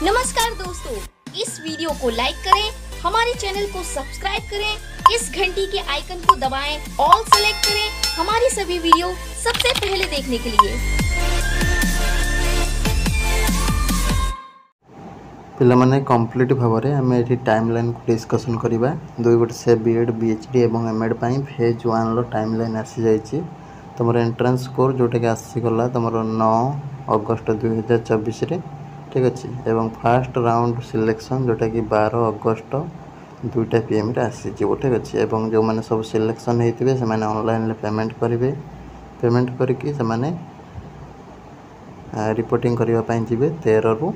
नमस्कार दोस्तों, इस वीडियो को लाइक करें, हमारे चैनल को सब्सक्राइब करें, इस घंटी के आइकन को दबाएं, ऑल सेलेक्ट करें हमारी सभी वीडियो सबसे पहले देखने के लिए। पिलामाने कंप्लीट भाव में आम ये टाइमलाइन को डिस्कसन करवा दुई गोटे से बीएड बीएचडी और एमएड फेज 1 रो टाइमलाइन आसी जाइए। तुम एंट्रांस स्कोर जोटा कि आसीगला तुम 9 अगस्ट 2024 ठीक अच्छे। एवं फास्ट राउंड सिलेक्शन जोटा कि 12 अगस्ट 2टा PM आसी ठीक अच्छे। एवं जो मैंने सब सिलेक्शन होते हैं से ऑनलाइन पेमेंट करेंगे। पेमेंट करके रिपोर्टिंग करने जी 13 रु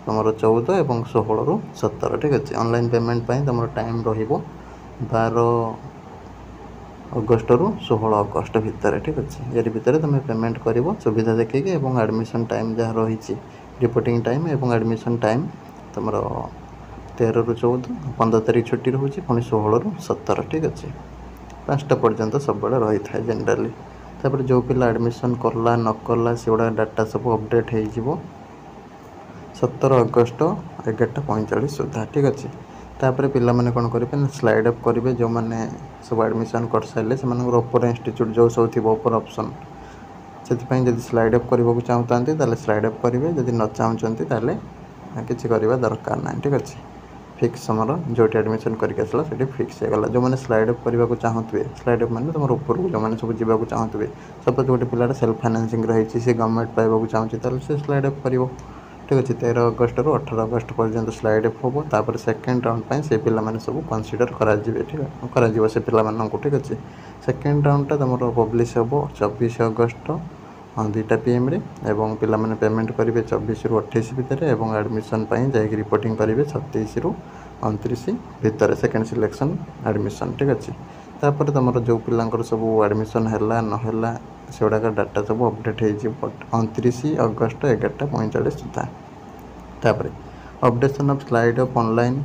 तुम 14 और 16 रु 17 ठीक अच्छे। ऑनलाइन पेमेंट तुम टाइम रो 12 अगस्ट रु 16 अगस्ट भितर ठीक अच्छे। ये भितर तुम पेमेंट कर सुविधा देखिए। एडमिशन टाइम जहाँ रही रिपोर्टिंग टाइम और एडमिशन टाइम तुम 13 रु 14 15 तारीख छुट्टी रोचे पुणी 16 रु 17 ठीक अच्छे। 5टा पर्यंत सब रही था जेनराली। तापर जो पिला एडमिशन करला न करला से गुड़ा डाटा सब अपडेट हो 17 अगस्ट 11:45 सुधा ठीक अच्छे। तापर पिला माने कौन करेंगे स्लाइड अप करेंगे जो मैंने सब एडमिशन कर सारे से ओपर इंस्टीट्यूट जो सब थी ओपर ऑप्शन से जब स्लाइड अप करने को चाहते स्लाइड अप करेंगे। जब न चाहते किसी करवा दरकार ना ठीक अच्छे। फिक्स समर जो एडमिशन करके आसला से फिक्स होगा। जो मैंने स्लाइड अप करने को चाहते स्लाइड अप मैंने तुम ऊपर को जो मैंने सब जावाक चाहते सपोज गोटे पिलाटा सेल्फ फाइनेंसिंग रही से गवर्नमेंट पाइबा चाहिए से स्लाइड अप कर ठीक अच्छे। 13 अगस्ट रु 18 अगस्ट पर्यंत स्लाइड अप हम। तापर सेकेंड राउंड से पिला सब कनसीडर करें ठीक कर से पिला ठीक अच्छे। सेकेंड राउंडटा तुम पब्लिश हम 24 अगस्ट 2टा PM एवं पिला माने पेमेंट करेंगे 24 रु 28 भितर और एडमिशन जाकि रिपोर्टिंग करेंगे 27 रु 29 भितर सेकेंड सिलेक्शन एडमिशन ठीक अच्छे। तापर तुम जो पिलांकर सब एडमिशन है ना से गुड़ाक डाटा सब अपडेट हो 29 अगस्ट 11:45 सुधा। तापर updation of slide up online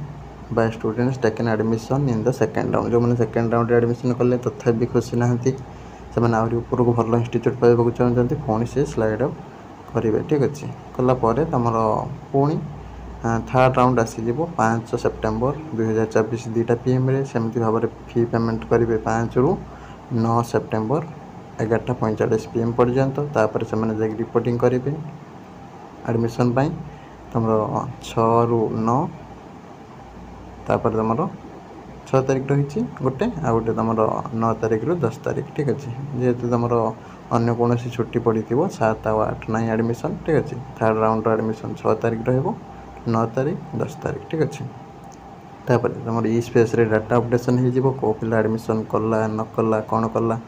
by students taken admission in the second round. जो मैंने सेकेंड राउंड एडमिशन कले तथा भी खुशी नहांती से ऊपर को भल इंस्टीट्यूट पाइबा चाहते पुणी से स्लाइड अप करेंगे ठीक अच्छे। कलापर तुम पुणी थर्ड राउंड आसीज 5 सेप्टेम्बर 2024 2टा PM सेमती भाव में फी पेमेंट करेंगे 5 रु 9 सेप्टेम्बर 11:45 PM पर्यंत। तापर से मैंने रिपोर्टिंग करेंगे एडमिशन तुम 6 रु 9 तापर तुम 6 तारीख रही गोटे आ गोटे तुम 9 तारीख रु 10 तारीख ठीक अच्छे। जेहेतु तुम अन्य कौन छुट्टी पड़ी थी 7 और 8 ना एडमिशन ठीक अच्छे। थर्ड राउंड एडमिशन 6 तारीख रहा 9 तारीख 10 तारीख ठीक अच्छे। तापर तुम ई स्पेस रे डाटा अपडेशन हो कौ पिला एडमिशन कला न कला कौन कला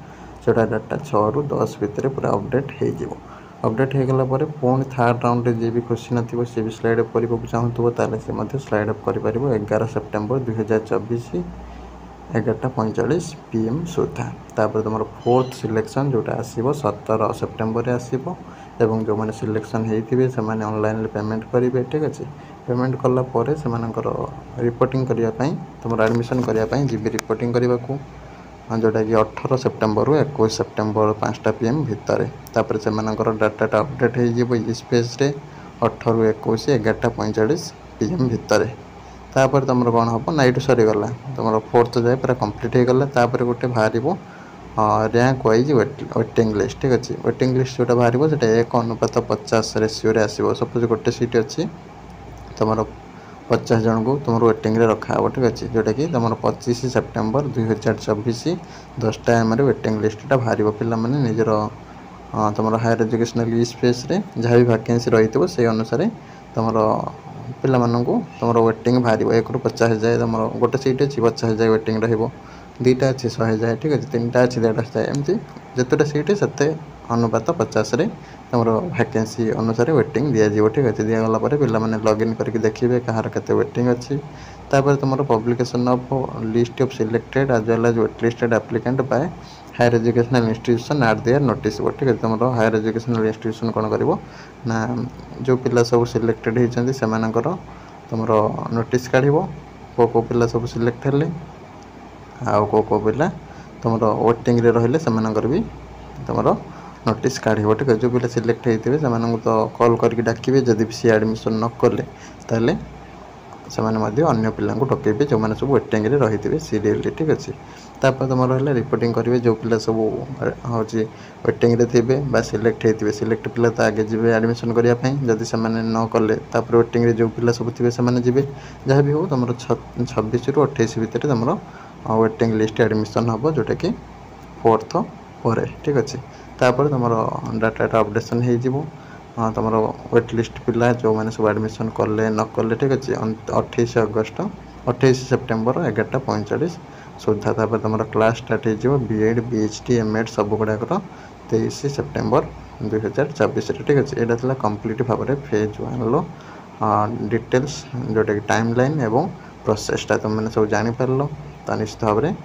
से डाटा 6 रु 10 भितर पूरा अपडेट हो अपडेट होगला पुणी थर्ड राउंड में जी भी खुशी नथिबो सी भी स्लाइड अप करने को चाहूँ से स्लाइड अप कर 11 सेप्टेम्बर 2024 11:45 PM सुधा। तापर तुम फोर्थ सिलेक्शन जोटा आसो 17 सेप्टेम्बर आसो एवं जो मैंने सिलेक्शन होते से ऑनलाइन पेमेंट करेंगे ठीक अच्छे। पेमेंट कलापर से रिपोर्टिंग करने तुम एडमिशन करने जी रिपोर्टिंग करने को जोटा कि 18 सेप्टेम्बर रु 21 सेप्टेम्बर 5टा PM भितर। तापर से डाटा अपडेट हो स्पेस 18 रु 21 11:45 PM भितर। तापर तुम कौन हम नाइट सरीगला तुम फोर्थ जाए पूरा कंप्लीट होगला। तापर गोटे बाहर रैंक वाइज वेटिंग लिस्ट ठीक अच्छे। वेटिंग लिस्ट जो बाहर से 1:50 रेसीो आसो। सपोज गोटे सीट अच्छी तुम 50 जन को तुम वेटिंग रखा ठीक अच्छे। जोटा कि तुम 25 सेप्टेम्बर 2024 10टा AM वेटिंग लिस्टा बाहर पिला माने निजर तुम हायर एजुकेशनल स्पेस जहाँ भी वैकेंसी रही से अनुसार तुम पिला तुम वेटिंग बाहर 1 रु 50 जाए तुम गोटे सीट अच्छी 50 जाए वेटिंग रहा 2टा अच्छी 100 जाए ठीक अच्छे। 3टा अच्छी 150 जाए एमती जितेटा सीट से अनुपात 50 तुम वैकेंसी अनुसार वेटिंग दिज्व ठीक अच्छे। दिगला पे लॉगिन करके देखिए कहार के वेटिंग अच्छी। तापर तुम publication of list of selected as well as waitlisted applicant by higher educational institution at their notice ठीक है। तुम हायर एजुकेशनल इंस्टीट्यूशन कौन कर ना जो पिला सब सिलेक्टेड होती से तुम नोटिस काढ़ कौ पिला सब सिलेक्ट हेले आउ कौ पिला तुम वेटिंग रे रहिले भी तुम नोटिस काढ़ ठीक है। जो पिला सिलेक्ट होते हैं तो कॉल करके डाकिबे जदि सी एडमिशन न कले ताले से अन्य पिला डकैबे जो मैंने सब वेटिंग रही थे सीरियली ठीक अच्छे। तापर तुम है रिपोर्टिंग करेंगे जो पिला सब हूँ वेटिंग थे सिलेक्ट होते सिलेक्ट पिला तो आगे जी एडमिशन करने जदि से न कले वेटिंग जो पिला सब थे जी जहाँ भी हो तुम 26 ରୁ 28 भितर तुम वेटिंग लिस्ट एडमिशन हम जोटा कि 4th पर ठीक अच्छे। तापर तुम डाटा अपडेशन हो तुम वेट लिस्ट पिला जो मैंने सब एडमिशन कले न कले ठीक अच्छे 28 सेप्टेम्बर 11:45 सुधा। तापर तुम क्लास स्टार्ट हो बीएड बीएचडी एमएड सब गुड़ाक 23 सेप्टेम्बर 2024 ठीक अच्छे। यहाँ था कम्प्लीट भाव में फेज 1 डिटेल्स जोटा कि टाइम लाइन एवं प्रोसेसटा तुम मैंने सब जापर तो निश्चित भाव में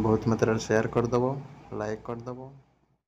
बहुत मात्रा शेयर करदेव लाइक करदेव।